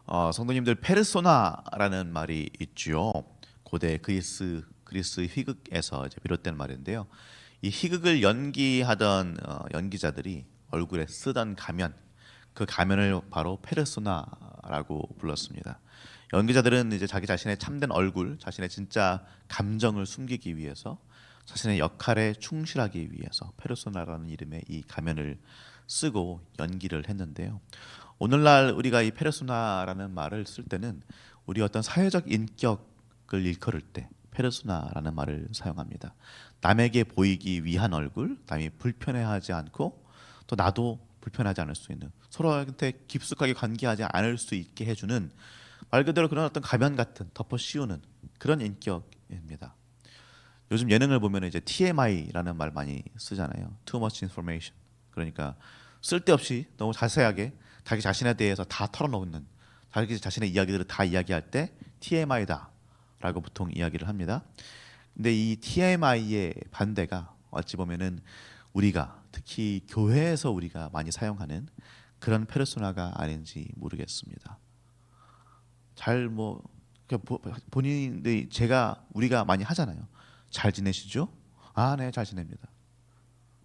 성도님들 페르소나라는 말이 있죠. 고대 그리스 희극에서 이제 비롯된 말인데요. 이 희극을 연기하던 연기자들이 얼굴에 쓰던 가면, 그 가면을 바로 페르소나라고 불렀습니다. 연기자들은 이제 자기 자신의 참된 얼굴, 자신의 진짜 감정을 숨기기 위해서, 자신의 역할에 충실하기 위해서 페르소나라는 이름의 이 가면을 쓰고 연기를 했는데요. 오늘날 우리가 이 페르소나라는 말을 쓸 때는 우리 어떤 사회적 인격을 일컬을 때 페르소나라는 말을 사용합니다. 남에게 보이기 위한 얼굴, 남이 불편해하지 않고 또 나도 불편하지 않을 수 있는, 서로한테 깊숙하게 관계하지 않을 수 있게 해주는, 말 그대로 그런 어떤 가면 같은, 덮어 씌우는 그런 인격입니다. 요즘 예능을 보면 이제 TMI라는 말 많이 쓰잖아요. Too much information. 그러니까 쓸데없이 너무 자세하게 자기 자신에 대해서 다 털어놓는, 자기 자신의 이야기들을 다 이야기할 때 TMI다라고 보통 이야기를 합니다. 근데 이 TMI의 반대가 어찌 보면은 우리가 특히 교회에서 우리가 많이 사용하는 그런 페르소나가 아닌지 모르겠습니다. 잘 뭐 본인들이 우리가 많이 하잖아요. 잘 지내시죠? 아, 네, 잘 지냅니다.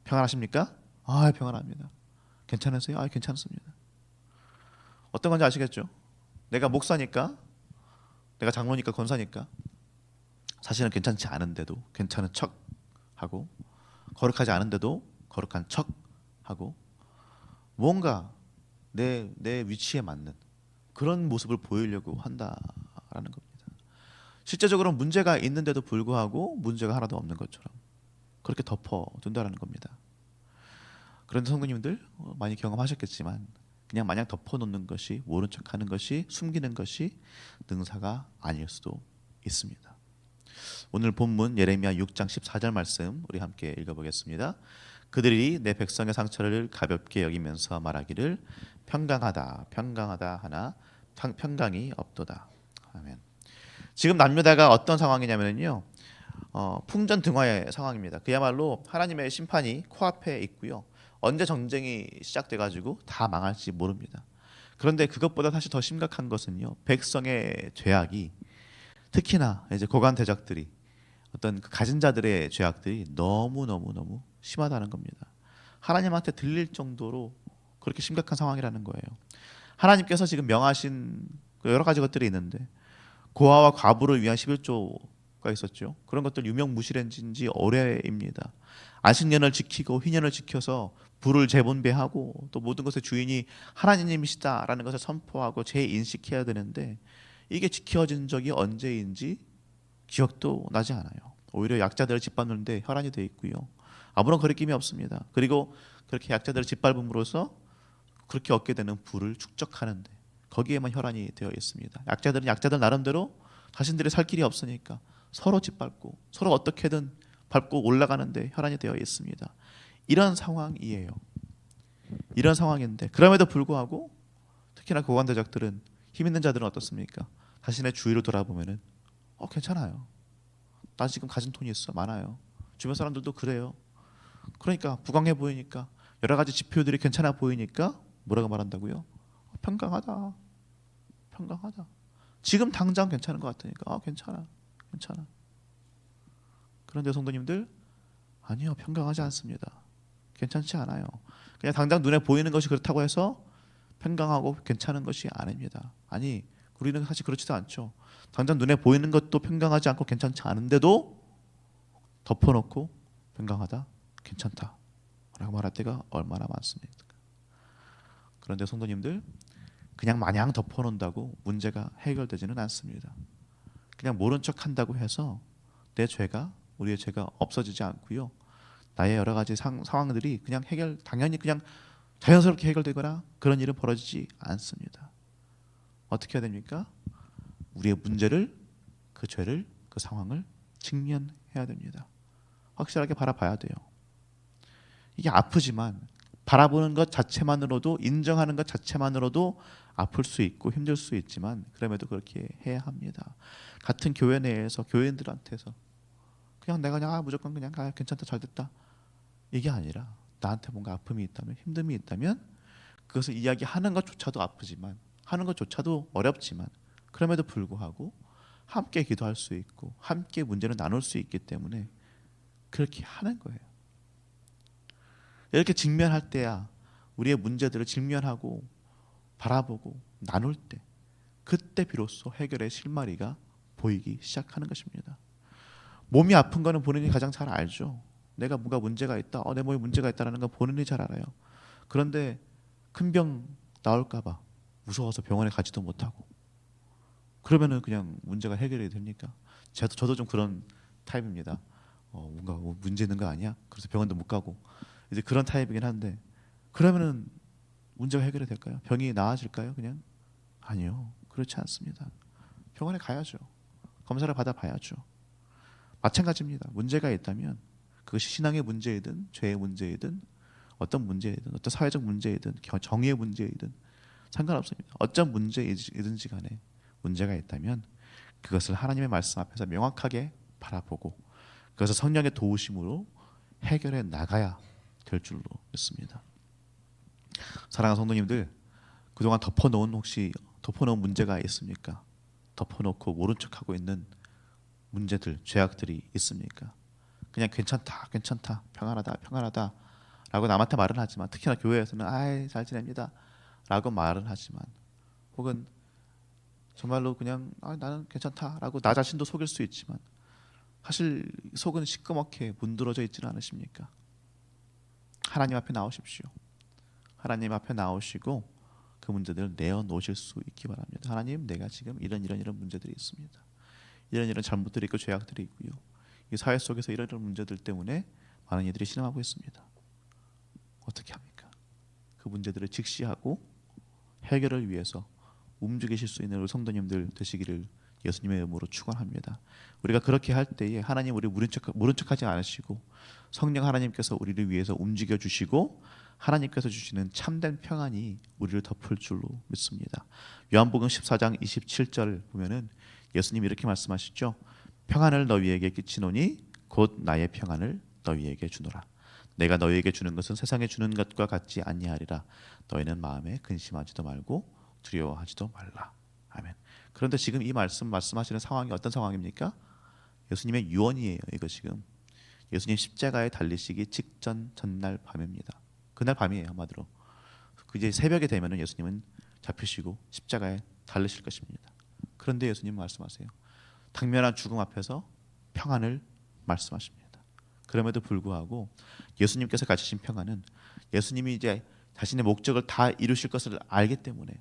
평안하십니까? 아, 평안합니다. 괜찮으세요? 아, 괜찮습니다. 어떤 건지 아시겠죠? 내가 목사니까, 내가 장로니까, 권사니까 사실은 괜찮지 않은데도 괜찮은 척하고, 거룩하지 않은데도 거룩한 척하고, 뭔가 내 위치에 맞는 그런 모습을 보이려고 한다라는 겁니다. 실제적으로 문제가 있는데도 불구하고 문제가 하나도 없는 것처럼 그렇게 덮어둔다라는 겁니다. 그런데 성도님들 많이 경험하셨겠지만 그냥 마냥 덮어놓는 것이, 모른 척하는 것이, 숨기는 것이 능사가 아닐 수도 있습니다. 오늘 본문 예레미야 6장 14절 말씀 우리 함께 읽어보겠습니다. 그들이 내 백성의 상처를 가볍게 여기면서 말하기를 평강하다 평강하다 하나 평강이 없도다. 아멘. 지금 남유다가 어떤 상황이냐면요, 풍전등화의 상황입니다. 그야말로 하나님의 심판이 코앞에 있고요. 언제 전쟁이 시작돼가지고 다 망할지 모릅니다. 그런데 그것보다 사실 더 심각한 것은요, 백성의 죄악이, 특히나 이제 고관 대적들이, 어떤 그 가진 자들의 죄악들이 너무 너무 너무 심하다는 겁니다. 하나님한테 들릴 정도로 그렇게 심각한 상황이라는 거예요. 하나님께서 지금 명하신 그 여러 가지 것들이 있는데, 고아와 과부를 위한 11조가 있었죠. 그런 것들 유명무실한 지 오래입니다. 안식년을 지키고 희년을 지켜서 부를 재분배하고 또 모든 것의 주인이 하나님이시다라는 것을 선포하고 재인식해야 되는데, 이게 지켜진 적이 언제인지 기억도 나지 않아요. 오히려 약자들을 짓밟는데 혈안이 되어 있고요. 아무런 거리낌이 없습니다. 그리고 그렇게 약자들을 짓밟음으로써 그렇게 얻게 되는 부를 축적하는데 거기에만 혈안이 되어 있습니다. 약자들은 약자들 나름대로 자신들이 살 길이 없으니까 서로 짓밟고 서로 어떻게든 밟고 올라가는데 혈안이 되어 있습니다. 이런 상황이에요. 이런 상황인데 그럼에도 불구하고 특히나 고관대적들은, 힘 있는 자들은 어떻습니까? 자신의 주위를 돌아보면은 괜찮아요. 나 지금 가진 돈이 있어, 많아요. 주변 사람들도 그래요. 그러니까 부강해 보이니까, 여러 가지 지표들이 괜찮아 보이니까 뭐라고 말한다고요? 평강하다, 평강하다. 지금 당장 괜찮은 것 같으니까 괜찮아, 괜찮아. 그런데 성도님들, 아니요, 평강하지 않습니다. 괜찮지 않아요. 그냥 당장 눈에 보이는 것이 그렇다고 해서 평강하고 괜찮은 것이 아닙니다. 아니, 우리는 사실 그렇지도 않죠. 당장 눈에 보이는 것도 평강하지 않고 괜찮지 않은데도 덮어놓고 평강하다, 괜찮다 라고 말할 때가 얼마나 많습니까? 그런데 성도님들, 그냥 마냥 덮어놓는다고 문제가 해결되지는 않습니다. 그냥 모른 척 한다고 해서 내 죄가, 우리의 죄가 없어지지 않고요. 나의 여러 가지 상황들이 그냥 당연히 그냥 자연스럽게 해결되거나 그런 일은 벌어지지 않습니다. 어떻게 해야 됩니까? 우리의 문제를, 그 죄를, 그 상황을 직면해야 됩니다. 확실하게 바라봐야 돼요. 이게 아프지만 바라보는 것 자체만으로도, 인정하는 것 자체만으로도 아플 수 있고 힘들 수 있지만 그럼에도 그렇게 해야 합니다. 같은 교회 내에서 교인들한테서 그냥 내가 그냥 무조건 그냥 괜찮다, 잘됐다, 이게 아니라 나한테 뭔가 아픔이 있다면, 힘듦이 있다면 그것을 이야기하는 것조차도 아프지만 하는 것조차도 어렵지만 그럼에도 불구하고 함께 기도할 수 있고 함께 문제를 나눌 수 있기 때문에 그렇게 하는 거예요. 이렇게 직면할 때야 우리의 문제들을 직면하고 바라보고 나눌 때 그때 비로소 해결의 실마리가 보이기 시작하는 것입니다. 몸이 아픈 거는 본인이 가장 잘 알죠. 내가 뭔가 문제가 있다. 내 몸에 문제가 있다는 건 본인이 잘 알아요. 그런데 큰 병 나올까 봐 무서워서 병원에 가지도 못하고 그러면은 그냥 문제가 해결이 됩니까? 저도 좀 그런 타입입니다. 뭔가 문제 있는 거 아니야? 그래서 병원도 못 가고 이제 그런 타입이긴 한데 그러면은 문제가 해결이 될까요? 병이 나아질까요? 그냥 아니요. 그렇지 않습니다. 병원에 가야죠. 검사를 받아봐야죠. 마찬가지입니다. 문제가 있다면 그것이 신앙의 문제이든 죄의 문제이든 어떤 문제이든 어떤 사회적 문제이든 정의의 문제이든 상관없습니다. 어떤 문제이든지 간에 문제가 있다면 그것을 하나님의 말씀 앞에서 명확하게 바라보고 그것을 성령의 도우심으로 해결해 나가야 될 줄로 믿습니다. 사랑하는 성도님들, 그동안 덮어놓은 문제가 있습니까? 덮어놓고 모른 척하고 있는 문제들, 죄악들이 있습니까? 그냥 괜찮다, 평안하다 라고 남한테 말은 하지만 특히나 교회에서는 잘 지냅니다 라고 말은 하지만 혹은 정말로 그냥 나는 괜찮다라고 나 자신도 속일 수 있지만 사실 속은 시꺼멓게 문드러져 있지는 않으십니까? 하나님 앞에 나오십시오. 하나님 앞에 나오시고 그 문제들을 내어놓으실 수 있기 바랍니다. 하나님, 내가 지금 이런 문제들이 있습니다. 이런 잘못들이 있고 죄악들이 있고요. 이 사회 속에서 이런 문제들 때문에 많은 이들이 신음하고 있습니다. 어떻게 합니까? 그 문제들을 직시하고 해결을 위해서 움직이실 수 있는 우리 성도님들 되시기를 예수님의 이름으로 축원합니다. 우리가 그렇게 할 때에 하나님 우리 모른 척하지 않으시고 성령 하나님께서 우리를 위해서 움직여 주시고 하나님께서 주시는 참된 평안이 우리를 덮을 줄로 믿습니다. 요한복음 14장 27절 보면은 예수님이 이렇게 말씀하시죠. 평안을 너희에게 끼치노니 곧 나의 평안을 너희에게 주노라. 내가 너희에게 주는 것은 세상에 주는 것과 같지 아니하리라. 너희는 마음에 근심하지도 말고 두려워하지도 말라. 아멘. 그런데 지금 이 말씀하시는 상황이 어떤 상황입니까? 예수님의 유언이에요. 이거 지금 예수님 십자가에 달리시기 직전 전날 밤입니다. 그날 밤이에요, 한마디로. 이제 새벽에 되면은 예수님은 잡히시고 십자가에 달리실 것입니다. 그런데 예수님 말씀하세요. 당면한 죽음 앞에서 평안을 말씀하십니다. 그럼에도 불구하고 예수님께서 가지신 평안은 예수님이 이제 자신의 목적을 다 이루실 것을 알기 때문에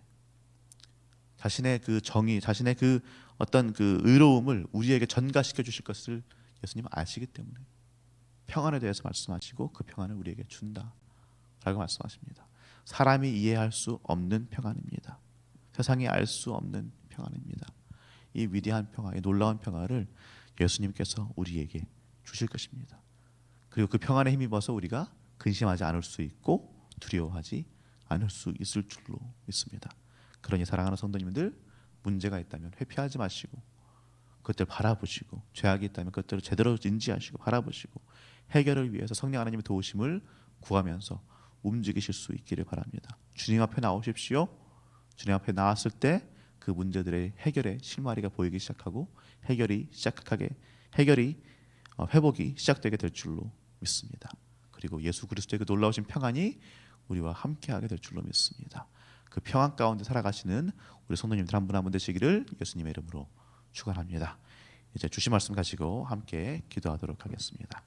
자신의 그 정의, 자신의 그 어떤 그 의로움을 우리에게 전가시켜 주실 것을 예수님은 아시기 때문에 평안에 대해서 말씀하시고 그 평안을 우리에게 준다라고 말씀하십니다. 사람이 이해할 수 없는 평안입니다. 세상이 알 수 없는 평안입니다. 이 위대한 평화, 이 놀라운 평화를 예수님께서 우리에게 주실 것입니다. 그리고 그 평안에 힘입어서 우리가 근심하지 않을 수 있고 두려워하지 않을 수 있을 줄로 믿습니다. 그러니 사랑하는 성도님들, 문제가 있다면 회피하지 마시고 그것들 바라보시고 죄악이 있다면 그것들을 제대로 인지하시고 바라보시고 해결을 위해서 성령 하나님의 도우심을 구하면서 움직이실 수 있기를 바랍니다. 주님 앞에 나오십시오. 주님 앞에 나왔을 때 그 문제들의 해결의 실마리가 보이기 시작하고 회복이 시작되게 될 줄로 믿습니다. 그리고 예수 그리스도의 그 놀라우신 평안이 우리와 함께하게 될 줄로 믿습니다. 그 평안 가운데 살아가시는 우리 성도님들 한 분 한 분 되시기를 예수님의 이름으로 축원합니다. 이제 주신 말씀 가지고 함께 기도하도록 하겠습니다.